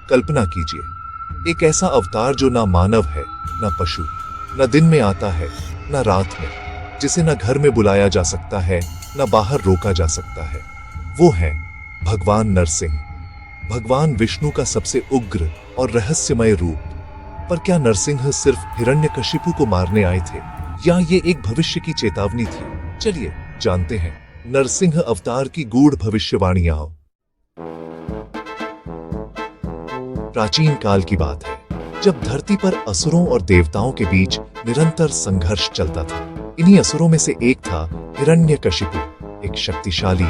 कल्पना कीजिए, एक ऐसा अवतार जो ना मानव है, ना पशु, न दिन में आता है, न रात में, जिसे न घर में बुलाया जा सकता है, न बाहर रोका जा सकता है। वो है भगवान नरसिंह, भगवान विष्णु का सबसे उग्र और रहस्यमय रूप। पर क्या नरसिंह सिर्फ हिरण्यकशिपु को मारने आए थे, या ये एक भविष्य की चेतावनी थी? चलिए जानते हैं नरसिंह अवतार की गूढ़ भविष्यवाणियां। प्राचीन काल की बात है, जब धरती पर असुरों और देवताओं के बीच निरंतर संघर्ष चलता था। इन्हीं असुरों में से एक था हिरण्यकशिपु, एक शक्तिशाली,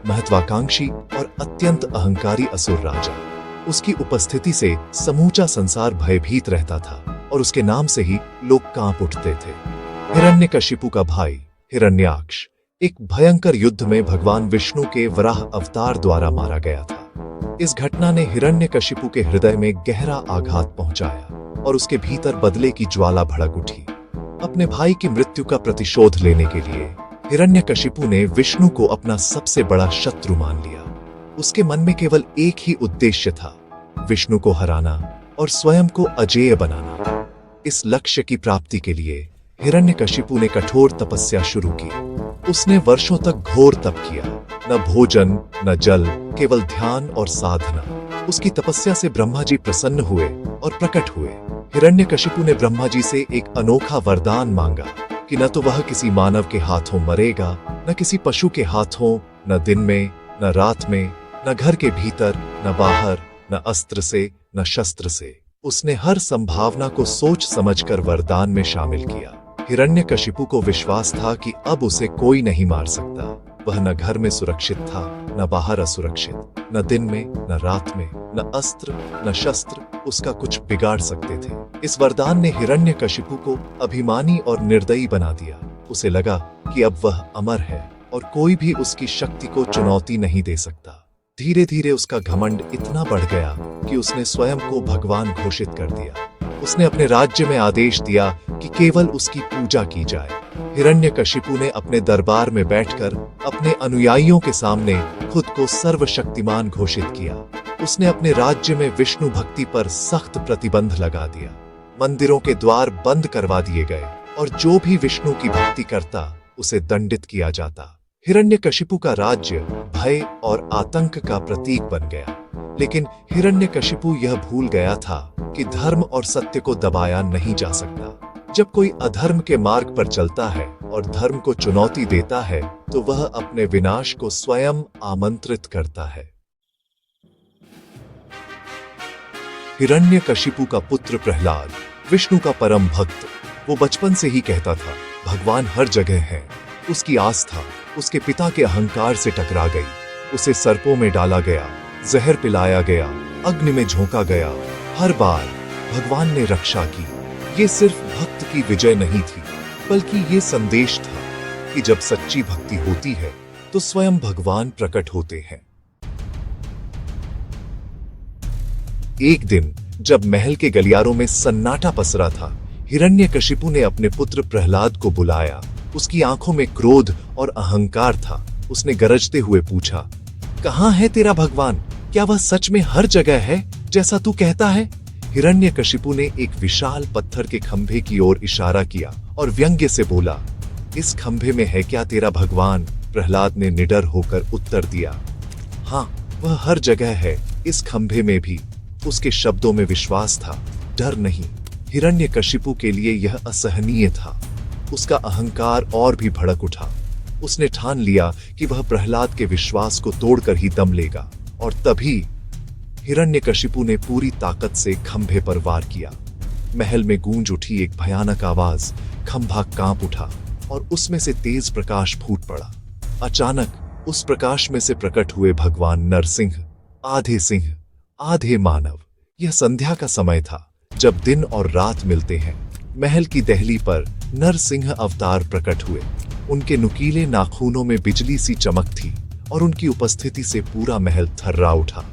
महत्वाकांक्षी और अत्यंत अहंकारी असुर राजा। उसकी उपस्थिति से समूचा संसार भयभीत रहता था और उसके नाम से ही लोग कांप उठते थे। हिरण्यकशिपु का भाई हिरण्याक्ष एक भयंकर युद्ध में भगवान विष्णु के वराह अवतार द्वारा मारा गया था। इस घटना ने हिरण्यकशिपु के हृदय में गहरा आघात पहुंचाया और उसके भीतर बदले की ज्वाला भड़क उठी। अपने भाई की मृत्यु का प्रतिशोध लेने के लिए हिरण्यकशिपु ने विष्णु को अपना सबसे बड़ा शत्रु मान लिया। उसके मन में केवल एक ही उद्देश्य था, विष्णु को हराना और स्वयं को अजेय बनाना। इस लक्ष्य की प्राप्ति के लिए हिरण्यकशिपु ने कठोर तपस्या शुरू की। उसने वर्षों तक घोर तप किया, न भोजन न जल, केवल ध्यान और साधना। उसकी तपस्या से ब्रह्मा जी प्रसन्न हुए और प्रकट हुए। हिरण्यकशिपु ने ब्रह्मा जी से एक अनोखा वरदान मांगा कि न तो वह किसी मानव के हाथों मरेगा, न किसी पशु के हाथों, न दिन में न रात में, न घर के भीतर न बाहर, न अस्त्र से न शस्त्र से। उसने हर संभावना को सोच समझकर वरदान में शामिल किया। हिरण्यकशिपु को विश्वास था कि अब उसे कोई नहीं मार सकता। वह न घर में सुरक्षित था, न बाहर असुरक्षित, न दिन में न रात में, न अस्त्र न शस्त्र उसका कुछ बिगाड़ सकते थे। इस वरदान ने हिरण्यकशिपु को अभिमानी और निर्दयी बना दिया। उसे लगा कि अब वह अमर है और कोई भी उसकी शक्ति को चुनौती नहीं दे सकता। धीरे धीरे उसका घमंड इतना बढ़ गया कि उसने स्वयं को भगवान घोषित कर दिया। उसने अपने राज्य में आदेश दिया कि केवल उसकी पूजा की जाए। हिरण्यकशिपु ने अपने दरबार में बैठकर अपने अनुयायियों के सामने खुद को सर्वशक्तिमान घोषित किया। उसने अपने राज्य में विष्णु भक्ति पर सख्त प्रतिबंध लगा दिया। मंदिरों के द्वार बंद करवा दिए गए और जो भी विष्णु की भक्ति करता उसे दंडित किया जाता। हिरण्यकशिपु का राज्य भय और आतंक का प्रतीक बन गया। लेकिन हिरण्यकशिपु यह भूल गया था कि धर्म और सत्य को दबाया नहीं जा सकता। जब कोई अधर्म के मार्ग पर चलता है और धर्म को चुनौती देता है तो वह अपने विनाश को स्वयं आमंत्रित करता है। हिरण्यकशिपु का पुत्र प्रहलाद विष्णु का परम भक्त। वो बचपन से ही कहता था, भगवान हर जगह है। उसकी आस्था उसके पिता के अहंकार से टकरा गई। उसे सर्पों में डाला गया, जहर पिलाया गया, अग्नि में झोंका गया। हर बार भगवान ने रक्षा की। ये सिर्फ भक्त की विजय नहीं थी, बल्कि ये संदेश था कि जब सच्ची भक्ति होती है तो स्वयं भगवान प्रकट होते हैं। एक दिन जब महल के गलियारों में सन्नाटा पसरा था, हिरण्यकशिपु ने अपने पुत्र प्रहलाद को बुलाया। उसकी आंखों में क्रोध और अहंकार था। उसने गरजते हुए पूछा, कहां है तेरा भगवान? क्या वह सच में हर जगह है जैसा तू कहता है? हिरण्यकशिपु ने एक विशाल पत्थर के खंभे की ओर इशारा किया और व्यंग्य से बोला, इस खंभे में है क्या तेरा भगवान? प्रहलाद ने निडर होकर उत्तर दिया, हाँ, वह हर जगह है, इस खंभे में भी। उसके शब्दों में विश्वास था, डर नहीं। हिरण्यकशिपु के लिए यह असहनीय था। उसका अहंकार और भी भड़क उठा। उसने ठान लिया कि वह प्रहलाद के विश्वास को तोड़कर ही दम लेगा। और तभी हिरण्यकशिपु ने पूरी ताकत से खंभे पर वार किया। महल में गूंज उठी एक भयानक आवाज। खंभा कांप उठा और उसमें से तेज प्रकाश फूट पड़ा। अचानक उस प्रकाश में से प्रकट हुए भगवान नरसिंह, आधे सिंह आधे मानव। यह संध्या का समय था, जब दिन और रात मिलते हैं। महल की दहली पर नरसिंह अवतार प्रकट हुए। उनके नुकीले नाखूनों में बिजली सी चमक थी और उनकी उपस्थिति से पूरा महल थर्रा उठा।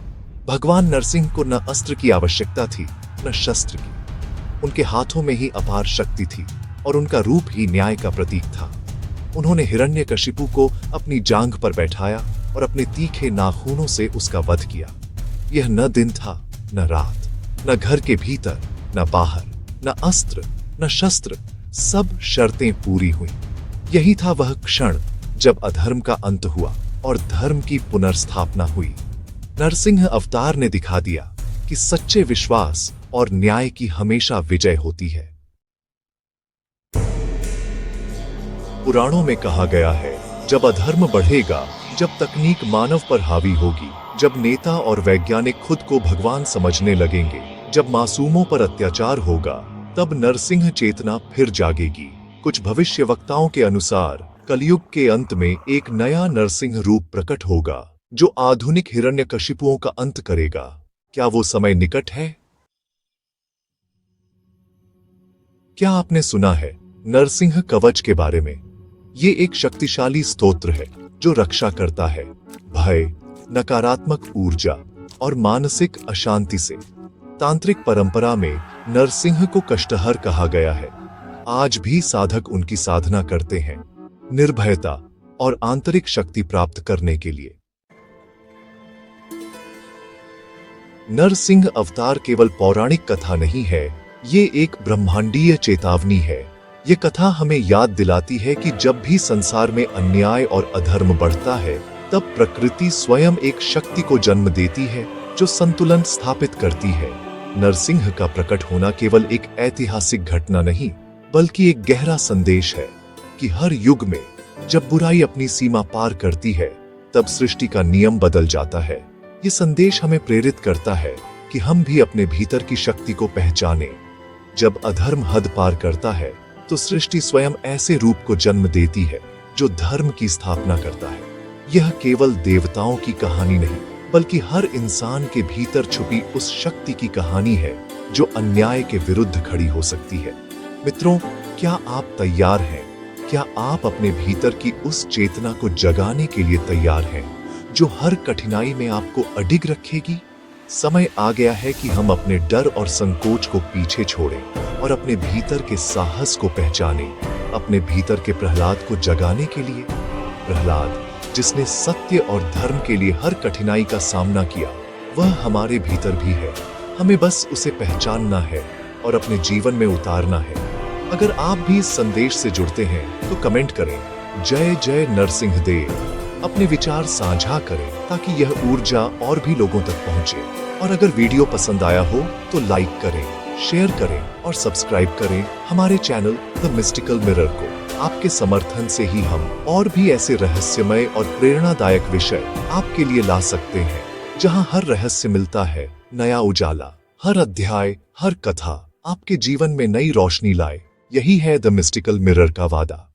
भगवान नरसिंह को न अस्त्र की आवश्यकता थी न शस्त्र की। उनके हाथों में ही अपार शक्ति थी और उनका रूप ही न्याय का प्रतीक था। उन्होंने हिरण्यकशिपु को अपनी जांघ पर बैठाया और अपने तीखे नाखूनों से उसका वध किया। यह न दिन था न रात, न घर के भीतर, न बाहर, न अस्त्र, न शस्त्र, सब शर्तें पूरी हुई। यही था वह क्षण जब अधर्म का अंत हुआ और धर्म की पुनर्स्थापना हुई। नरसिंह अवतार ने दिखा दिया कि सच्चे विश्वास और न्याय की हमेशा विजय होती है। पुराणों में कहा गया है, जब अधर्म बढ़ेगा, जब तकनीक मानव पर हावी होगी, जब नेता और वैज्ञानिक खुद को भगवान समझने लगेंगे, जब मासूमों पर अत्याचार होगा, तब नरसिंह चेतना फिर जागेगी। कुछ भविष्यवक्ताओं के अनुसार कलयुग के अंत में एक नया नरसिंह रूप प्रकट होगा जो आधुनिक हिरण्यकशिपुओं का अंत करेगा। क्या वो समय निकट है? क्या आपने सुना है नरसिंह कवच के बारे में? ये एक शक्तिशाली स्तोत्र है जो रक्षा करता है भय, नकारात्मक ऊर्जा और मानसिक अशांति से। तांत्रिक परंपरा में नरसिंह को कष्टहर कहा गया है। आज भी साधक उनकी साधना करते हैं, निर्भयता और आंतरिक शक्ति प्राप्त करने के लिए। नरसिंह अवतार केवल पौराणिक कथा नहीं है, ये एक ब्रह्मांडीय चेतावनी है। ये कथा हमें याद दिलाती है कि जब भी संसार में अन्याय और अधर्म बढ़ता है, तब प्रकृति स्वयं एक शक्ति को जन्म देती है जो संतुलन स्थापित करती है। नरसिंह का प्रकट होना केवल एक ऐतिहासिक घटना नहीं, बल्कि एक गहरा संदेश है कि हर युग में जब बुराई अपनी सीमा पार करती है, तब सृष्टि का नियम बदल जाता है। ये संदेश हमें प्रेरित करता है कि हम भी अपने भीतर की शक्ति को पहचानें। जब अधर्म हद पार करता है, तो सृष्टि स्वयं ऐसे रूप को जन्म देती है जो धर्म की स्थापना करता है। यह केवल देवताओं की कहानी नहीं, बल्कि हर इंसान के भीतर छुपी उस शक्ति की कहानी है जो अन्याय के विरुद्ध खड़ी हो सकती है। मित्रों, क्या आप तैयार हैं? क्या आप अपने भीतर की उस चेतना को जगाने के लिए तैयार हैं जो हर कठिनाई में आपको अडिग रखेगी? समय आ गया है कि हम अपने डर और संकोच को पीछे छोड़ें और अपने भीतर के साहस को पहचानें। अपने भीतर के प्रहलाद को जगाने के लिए, प्रहलाद जिसने सत्य और धर्म के लिए हर कठिनाई का सामना किया, वह हमारे भीतर भी है। हमें बस उसे पहचानना है और अपने जीवन में उतारना है। अगर आप भी इस संदेश से जुड़ते हैं तो कमेंट करें, जय जय नरसिंह देव। अपने विचार साझा करें ताकि यह ऊर्जा और भी लोगों तक पहुंचे। और अगर वीडियो पसंद आया हो तो लाइक करें, शेयर करें और सब्सक्राइब करें हमारे चैनल द मिस्टिकल मिरर को। आपके समर्थन से ही हम और भी ऐसे रहस्यमय और प्रेरणादायक विषय आपके लिए ला सकते हैं, जहां हर रहस्य मिलता है नया उजाला। हर अध्याय, हर कथा आपके जीवन में नई रोशनी लाए। यही है द मिस्टिकल मिरर का वादा।